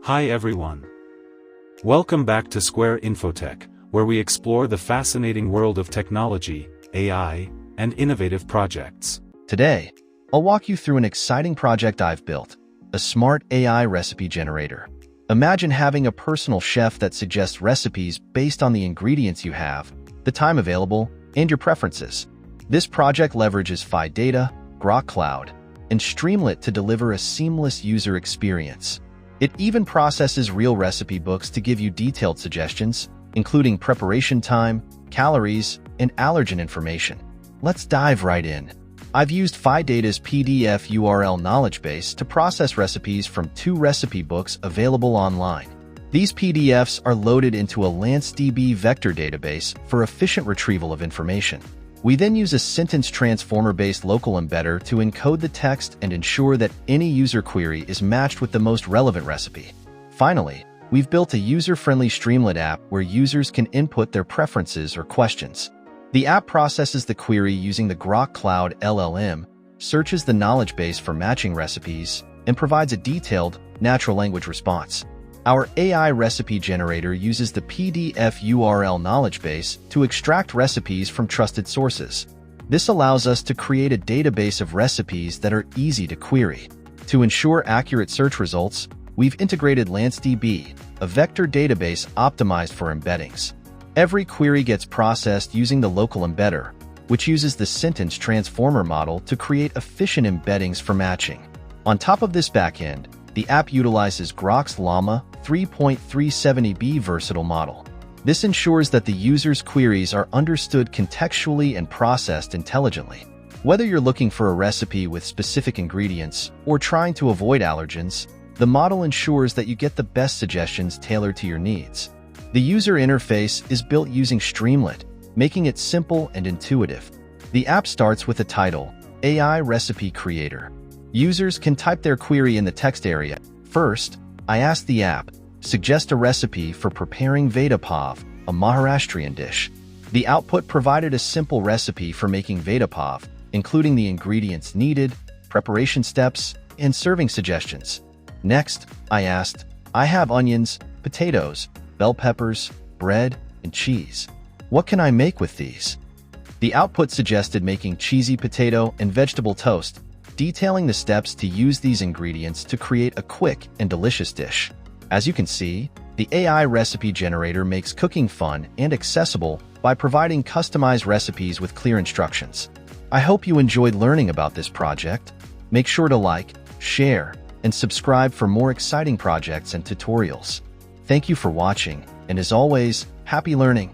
Hi everyone. Welcome back to Square Infotech, where we explore the fascinating world of technology, AI, and innovative projects. Today, I'll walk you through an exciting project I've built, a smart AI recipe generator. Imagine having a personal chef that suggests recipes based on the ingredients you have, the time available, and your preferences. This project leverages Phidata, Groq Cloud, and Streamlit to deliver a seamless user experience. It even processes real recipe books to give you detailed suggestions, including preparation time, calories, and allergen information. Let's dive right in. I've used Phidata's PDF URL knowledge base to process recipes from 2 recipe books available online. These PDFs are loaded into a LanceDB vector database for efficient retrieval of information. We then use a sentence transformer-based local embedder to encode the text and ensure that any user query is matched with the most relevant recipe. Finally, we've built a user-friendly Streamlit app where users can input their preferences or questions. The app processes the query using the Groq Cloud LLM, searches the knowledge base for matching recipes, and provides a detailed, natural language response. Our AI recipe generator uses the PDF URL knowledge base to extract recipes from trusted sources. This allows us to create a database of recipes that are easy to query. To ensure accurate search results, we've integrated LanceDB, a vector database optimized for embeddings. Every query gets processed using the local embedder, which uses the sentence transformer model to create efficient embeddings for matching. On top of this backend, the app utilizes Groq's Llama 3.370B versatile model. This ensures that the user's queries are understood contextually and processed intelligently. Whether you're looking for a recipe with specific ingredients or trying to avoid allergens, the model ensures that you get the best suggestions tailored to your needs. The user interface is built using Streamlit, making it simple and intuitive. The app starts with a title, AI Recipe Creator. Users can type their query in the text area. First, I ask the app, suggest a recipe for preparing vada pav, a Maharashtrian dish. The output provided a simple recipe for making vada pav, including the ingredients needed, preparation steps, and serving suggestions. Next, I asked, I have onions, potatoes, bell peppers, bread, and cheese. What can I make with these? The output suggested making cheesy potato and vegetable toast, detailing the steps to use these ingredients to create a quick and delicious dish. As you can see, the AI recipe generator makes cooking fun and accessible by providing customized recipes with clear instructions. I hope you enjoyed learning about this project. Make sure to like, share, and subscribe for more exciting projects and tutorials. Thank you for watching, and as always, happy learning!